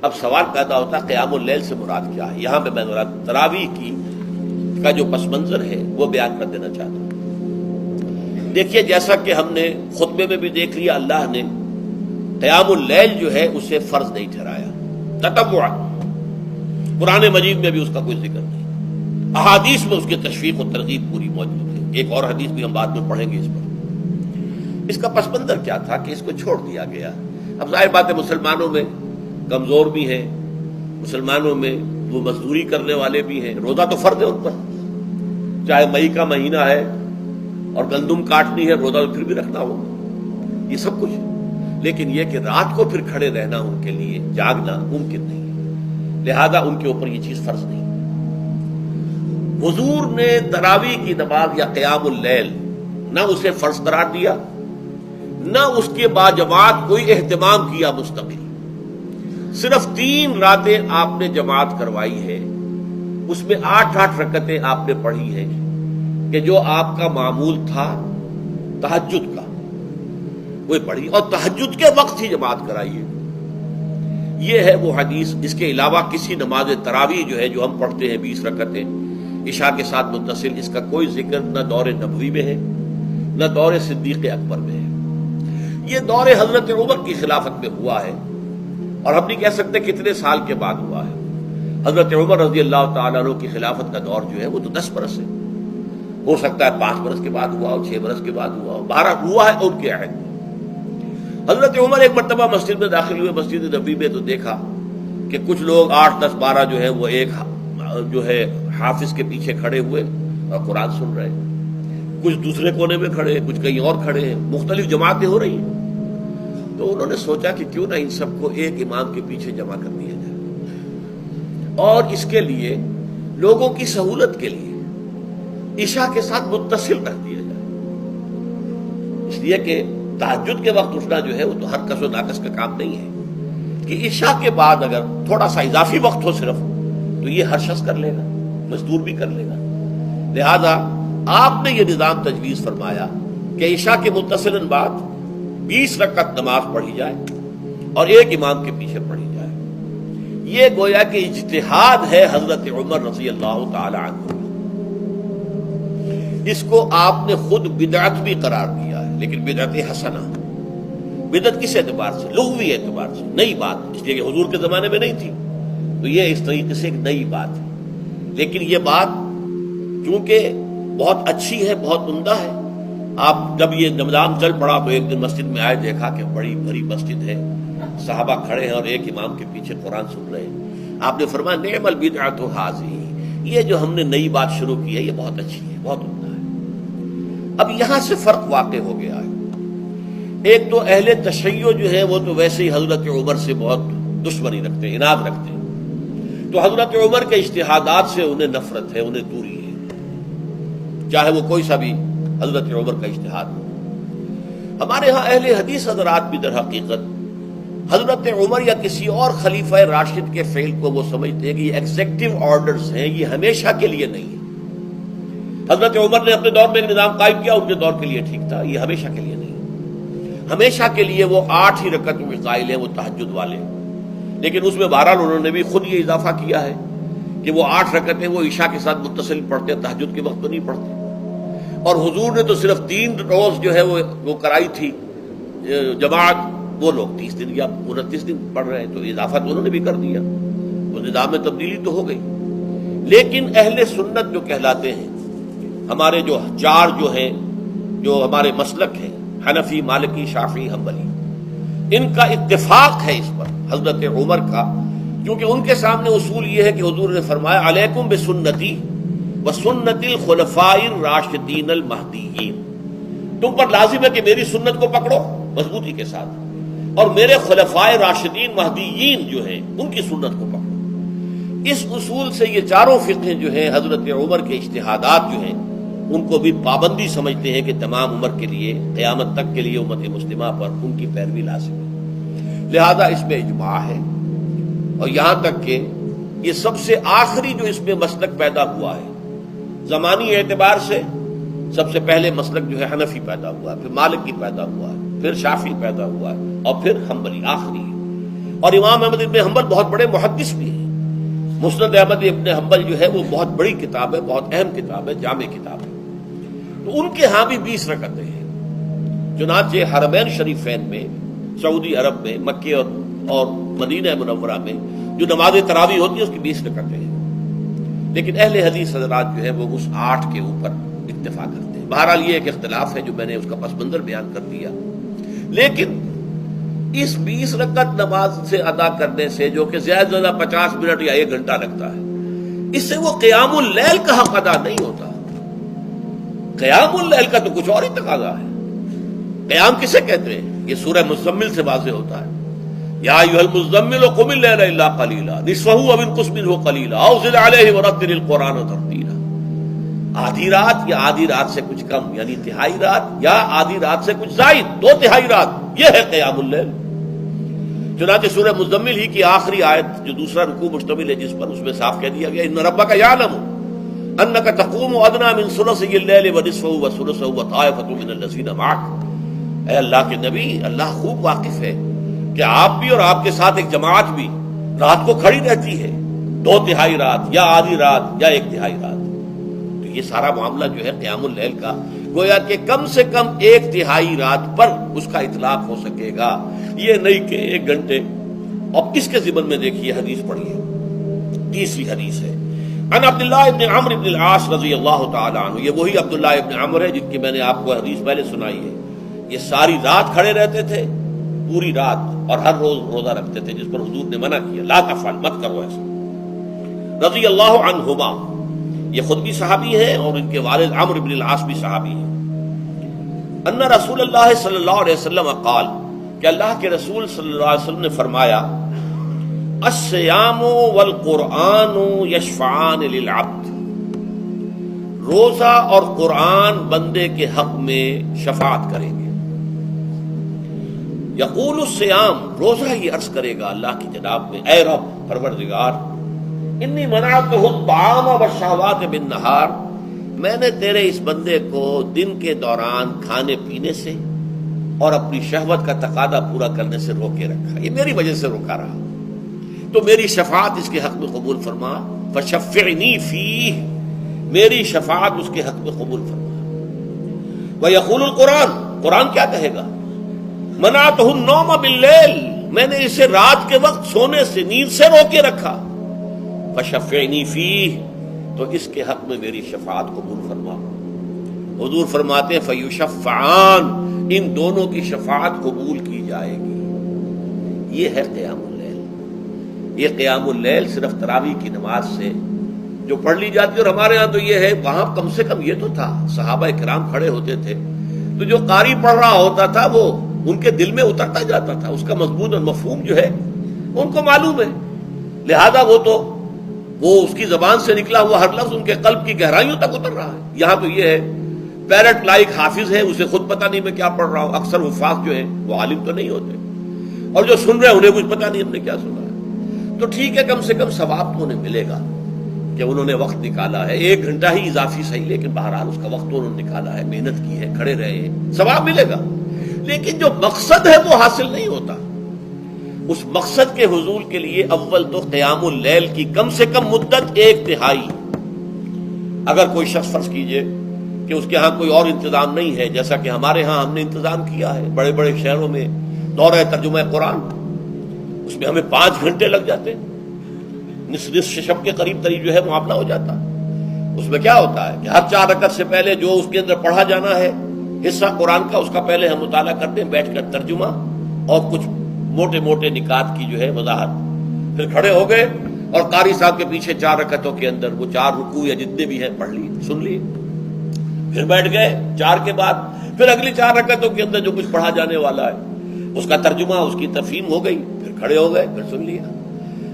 اب سوال پیدا ہوتا ہے قیام اللیل سے مراد کیا ہے؟ یہاں پہ میں تراویح کا جو پس منظر ہے وہ بیان کر دینا چاہتا ہوں۔ دیکھیے جیسا کہ ہم نے خطبے میں بھی دیکھ لیا، اللہ نے قیام اللیل جو ہے اسے فرض نہیں ٹھہرایا تطوعا، قرآن مجید میں بھی اس کا کوئی ذکر نہیں، احادیث میں اس کی تشویق و ترغیب پوری موجود ہے۔ ایک اور حدیث بھی ہم بعد میں پڑھیں گے اس پر۔ اس کا پس منظر کیا تھا کہ اس کو چھوڑ دیا گیا۔ اب ظاہر بات ہے مسلمانوں میں کمزور بھی ہیں، مسلمانوں میں وہ مزدوری کرنے والے بھی ہیں، روزہ تو فرض ہے ان پر، چاہے مئی کا مہینہ ہے اور گندم کاٹنی ہے، روزہ تو پھر بھی رکھنا ہوگا، یہ سب کچھ، لیکن یہ کہ رات کو پھر کھڑے رہنا ان کے لیے جاگنا ممکن نہیں ہے، لہذا ان کے اوپر یہ چیز فرض نہیں۔ حضور نے تراویح کی نماز یا قیام اللیل نہ اسے فرض قرار دیا، نہ اس کے بعد جماعت کوئی اہتمام کیا مستقل، صرف 3 راتیں آپ نے جماعت کروائی ہے، اس میں 8 رکعتیں آپ نے پڑھی ہیں کہ جو آپ کا معمول تھا تہجد کا وہ پڑھی، اور تہجد کے وقت ہی جماعت کرائی ہے۔ یہ ہے وہ حدیث۔ اس کے علاوہ کسی نماز تراویح جو ہے جو ہم پڑھتے ہیں 20 رکعتیں عشاء کے ساتھ متصل، اس کا کوئی ذکر نہ دور نبوی میں ہے نہ دور صدیق اکبر میں ہے۔ یہ دور حضرت عمر کی خلافت میں ہوا ہے، اور ہم نہیں کہہ سکتے کتنے سال کے بعد ہوا ہے۔ حضرت عمر رضی اللہ تعالیٰ عنہ کی خلافت کا دور جو ہے وہ تو 10 برس ہے، ہو سکتا ہے 5 برس کے بعد ہوا ہو، 6 برس کے بعد ہوا ہو، 12 ہوا ہے ان کے عہد میں۔ حضرت عمر ایک مرتبہ مسجد میں داخل ہوئے، مسجد نبوی میں، تو دیکھا کہ کچھ لوگ 8 10 12 جو ہے وہ ایک جو ہے حافظ کے پیچھے کھڑے ہوئے اور قرآن سن رہے ہیں، کچھ دوسرے کونے میں کھڑے ہیں، کچھ کہیں اور کھڑے ہیں، مختلف جماعتیں ہو رہی ہیں۔ تو انہوں نے سوچا کہ کیوں نہ ان سب کو ایک امام کے پیچھے جمع کر دیا جائے، اور اس کے لیے لوگوں کی سہولت کے لیے عشاء کے ساتھ متصل رکھ دیا جائے، اس لیے کہ تہجد کے وقت اٹھنا جو ہے وہ تو ہر کس و ناقص کا کام نہیں ہے، کہ عشاء کے بعد اگر تھوڑا سا اضافی وقت ہو صرف تو یہ ہر شخص کر لے گا، مزدور بھی کر لے گا۔ لہذا آپ نے یہ نظام تجویز فرمایا کہ عشاء کے متصلاً بعد 20 رکعت نماز پڑھی جائے اور ایک امام کے پیچھے پڑھی جائے۔ یہ گویا کہ اجتہاد ہے حضرت عمر رضی اللہ تعالی عنہ، اس کو آپ نے خود بدعت بھی قرار دیا ہے، لیکن بدعت حسنہ۔ بدعت کس اعتبار سے؟ لغوی اعتبار سے، نئی بات، اس لیے کہ حضور کے زمانے میں نہیں تھی، تو یہ اس طریقے سے ایک نئی بات ہے، لیکن یہ بات چونکہ بہت اچھی ہے، بہت عمدہ ہے۔ آپ جب یہ نظام چل پڑا تو ایک دن مسجد میں آئے، دیکھا کہ بڑی بھری مسجد ہے، صحابہ کھڑے ہیں اور ایک امام کے پیچھے قرآن سن رہے ہیں۔ آپ نے فرمایا نعم البدعۃ ھذہ، یہ جو ہم نے نئی بات شروع کی ہے یہ بہت اچھی ہے، بہت عمدہ ہے۔ اب یہاں سے فرق واقع ہو گیا ہے۔ ایک تو اہل تشیع جو ہے وہ تو ویسے ہی حضرت عمر سے بہت دشمنی رکھتے ہیں، عناد رکھتے ہیں، تو حضرت عمر کے اجتہادات سے انہیں نفرت ہے، انہیں دوری ہے، چاہے وہ کوئی سا بھی حضرت عمر کا اجتہاد ہو۔ ہمارے ہاں اہل حدیث حضرات بھی در حقیقت حضرت عمر یا کسی اور خلیفہ راشد کے فعل کو وہ سمجھتے ہیں کہ یہ ایگزیکٹو آرڈرز ہیں، یہ ہمیشہ کے لیے نہیں ہے۔ حضرت عمر نے اپنے دور میں ایک نظام قائم کیا، ان کے دور کے لیے ٹھیک تھا، یہ ہمیشہ کے لیے نہیں ہے۔ ہمیشہ کے لیے وہ 8 ہی رکعتوں کے قائل ہیں، وہ تہجد والے، لیکن اس میں بہرحال انہوں نے بھی خود یہ اضافہ کیا ہے کہ وہ 8 رکعتیں وہ عشاء کے ساتھ متصل پڑھتے ہیں، تہجد کے وقت تو نہیں پڑھتے۔ اور حضور نے تو صرف 3 روز جو ہے وہ کرائی تھی جماعت، وہ لوگ 30 دن یا 29 دن پڑھ رہے ہیں، تو اضافہ تو انہوں نے بھی کر دیا، تو نظام میں تبدیلی تو ہو گئی۔ لیکن اہل سنت جو کہلاتے ہیں، ہمارے جو 4 جو ہیں، جو ہمارے مسلک ہیں، حنفی، مالکی، شافعی، حنبلی، ان کا اتفاق ہے اس پر حضرت عمر کا، کیونکہ ان کے سامنے اصول یہ ہے کہ حضور نے فرمایا علیکم بسنتی وسنت الخلفاء الراشدین المہدیین، تم پر لازم ہے کہ میری سنت کو پکڑو مضبوطی کے ساتھ، اور میرے خلفاء راشدین مہدیین جو ہیں ان کی سنت کو پکڑو۔ اس اصول سے یہ 4 فقہیں جو ہیں حضرت عمر کے اجتہادات جو ہیں ان کو بھی پابندی سمجھتے ہیں کہ تمام عمر کے لیے قیامت تک کے لیے امت مسلمہ پر ان کی پیروی لازم ہے، لہذا اس میں اجماع ہے۔ اور یہاں تک کہ یہ سب سے آخری جو اس میں مسلک پیدا ہوا ہے زمانی اعتبار سے، سب سے پہلے مسلک جو ہے حنفی پیدا ہوا ہے، پھر مالکی پیدا ہوا ہے، پھر شافعی پیدا ہوا ہے، اور پھر حنبلی آخری ہے۔ اور امام احمد ابن حنبل بہت بڑے محدث بھی ہیں. مسند احمد ابن حنبل جو ہے وہ بہت بڑی کتاب ہے، بہت اہم کتاب ہے، جامع کتاب ہے. تو ان کے ہاں بھی 20 رکعتیں ہیں. چنانچہ حرمین شریفین میں، سعودی عرب میں، مکے اور مدینہ منورہ میں جو نماز تراویح ہوتی ہے اس کی 20 رکعتیں ہیں. لیکن اہل حدیث حضرات جو ہے وہ اس 8 کے اوپر اکتفا کرتے ہیں. بہرحال یہ ایک اختلاف ہے جو میں نے اس کا پس منظر بیان کر دیا. لیکن اس 20 رکعت نماز سے ادا کرنے سے، جو کہ زیادہ سے زیادہ 50 منٹ یا 1 گھنٹہ لگتا ہے، اس سے وہ قیام اللیل کا حق ادا نہیں ہوتا. قیام اللیل کا تو کچھ اور ہی تقاضا ہے. قیام کسے کہتے ہیں؟ یہ سورہ مزمل سے واضح ہوتا ہے. یا ایھا المزمل قم اللیل الا قلیلا نصفہ او انقص منہ قلیلا او زد علیہ ورتل القرآن ترتیلا. آدھی رات یا آدھی رات سے کچھ کم، یعنی تہائی رات، یا آدھی رات سے کچھ زائد، 2/3 رات، یہ ہے قیام اللیل. چنانچہ سورہ مزمل ہی کی آخری آیت جو دوسرا رکوع مشتمل ہے جس پر، اس میں صاف کہہ دیا گیا ان ربک یعلم انک تقوم ادنی من ثلثی اللیل ونصفہ وثلثہ وطائفۃ من الذین معک. اے اللہ کے نبی، اللہ خوب واقف ہے کہ آپ بھی اور آپ کے ساتھ ایک جماعت بھی رات کو کھڑی رہتی ہے، 2/3 رات یا آدھی رات یا 1/3 رات. تو یہ سارا معاملہ جو ہے قیام اللیل کا، گویا کہ کم سے کم 1/3 رات پر اس کا اطلاق ہو سکے گا، یہ نہیں کہ 1 گھنٹے. اور اس کے ضمن میں دیکھیے حدیث پڑھیے. تیسری حدیث ہے عن عبداللہ ابن عمرو ابن العاص رضی اللہ تعالی عنہ. یہ وہی عبداللہ ابن عمرو ہے جن کی میں نے آپ کو حدیث پہلے سنائی ہے. یہ ساری رات کھڑے رہتے تھے، پوری رات، اور ہر روز روزہ رکھتے تھے، جس پر حضور نے منع کیا، لا تفعل، مت کرو ایسا. رضی اللہ عنہما، یہ خود بھی صحابی ہیں اور ان کے والد عمرو بن العاص بھی صحابی ہیں. ان رسول اللہ صلی اللہ علیہ وسلم قال، کہ اللہ کے رسول صلی اللہ علیہ وسلم نے فرمایا، الصیام والقرآن یشفعان للعبد. روزہ اور قرآن بندے کے حق میں شفاعت کریں گے. یقول الصیام، روزہ یہ عرض کرے گا اللہ کی جناب میں، اے رب پروردگار، انی منعتہ الطعام والشہوات بالنہار، میں نے تیرے اس بندے کو دن کے دوران کھانے پینے سے اور اپنی شہوت کا تقاضا پورا کرنے سے روکے رکھا، یہ میری وجہ سے روکا رہا، تو میری شفاعت اس کے حق میں قبول فرما. فشفعنی فیہ، میری شفاعت اس کے حق میں قبول فرما. ویقول القرآن، قرآن کیا کہے گا؟ منعتہ النوم باللیل، میں نے اسے رات کے وقت سونے سے، نیند سے روکے رکھا. فشفعنی فیہ، تو اس کے حق میں میری شفاعت قبول فرما. حضور فرماتے ہیں فیشفعان، ان دونوں کی شفاعت قبول کی جائے گی. یہ ہے قیام اللیل. یہ قیام اللیل صرف تراویح کی نماز سے جو پڑھ لی جاتی ہے، اور ہمارے ہاں تو یہ ہے، وہاں کم سے کم یہ تو تھا، صحابہ کرام کھڑے ہوتے تھے تو جو قاری پڑھ رہا ہوتا تھا وہ ان کے دل میں اترتا جاتا تھا، اس کا مضمون اور مفہوم جو ہے ان کو معلوم ہے، لہذا وہ اس کی زبان سے نکلا ہوا ہر لفظ ان کے قلب کی گہرائیوں تک اتر رہا ہے. یہاں تو یہ ہے پیرٹ لائک حافظ ہے، اسے خود پتہ نہیں میں کیا پڑھ رہا ہوں. اکثر حفاظ جو ہیں وہ عالم تو نہیں ہوتے، اور جو سن رہے ہیں انہیں کچھ پتہ نہیں ہم نے کیا سنا ہے. تو ٹھیک ہے، کم سے کم ثواب تو انہیں ملے گا کہ انہوں نے وقت نکالا ہے، 1 گھنٹہ ہی اضافی صحیح، لیکن بہرحال اس کا وقت تو انہوں نے نکالا ہے، محنت کی ہے، کھڑے رہے ہیں، ثواب ملے گا. لیکن جو مقصد ہے وہ حاصل نہیں ہوتا. اس مقصد کے حصول کے لیے اول تو قیام اللیل کی کم سے کم مدت 1/3. اگر کوئی شخص فرض کیجئے کہ اس کے ہاں کوئی اور انتظام نہیں ہے، جیسا کہ ہمارے ہاں ہم نے انتظام کیا ہے، بڑے بڑے شہروں میں دورہ ترجمہ قرآن، اس میں ہمیں 5 گھنٹے لگ جاتے، نصف شب کے قریب جو ہے معاملہ ہو جاتا. اس میں کیا ہوتا ہے کہ ہر 4 رکعت سے پہلے جو اس کے اندر پڑھا جانا ہے حصہ قرآن کا، اس کا پہلے ہم مطالعہ کرتے ہیں، بیٹھ کر ترجمہ اور کچھ موٹے موٹے نکات کی جو ہے وضاحت. پھر کھڑے ہو گئے اور قاری صاحب کے پیچھے 4 رکعتوں کے اندر وہ 4 رکوع یا جتنے بھی ہیں پڑھ لی، سن لی، پھر بیٹھ گئے 4 کے بعد پھر اگلی 4 رکعتوں کے اندر جو کچھ پڑھا جانے والا ہے اس کا ترجمہ، اس کی تفہیم ہو گئی، پھر کھڑے ہو گئے، پھر سن لیا.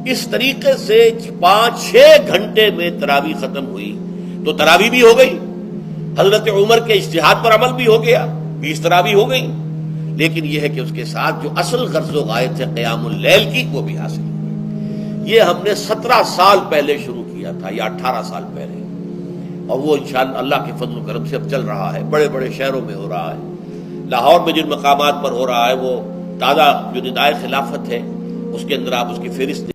اس طریقے سے 5-6 گھنٹے میں تراویح ختم ہوئی. تو تراویح بھی ہو گئی، حضرت عمر کے اجتہاد پر عمل بھی ہو گیا، 20 تراویح ہو گئی. لیکن یہ ہے کہ اس کے ساتھ جو اصل غرض و غایت ہے قیام اللیل کی، وہ بھی حاصل ہوئی. یہ ہم نے 17 سال پہلے شروع کیا تھا یا 18 سال پہلے، اور وہ انشاءاللہ اللہ کے فضل و کرم سے اب چل رہا ہے. بڑے بڑے شہروں میں ہو رہا ہے، لاہور میں جن مقامات پر ہو رہا ہے وہ تازہ جو ندائے خلافت ہے اس کے اندر آپ اس کی فہرست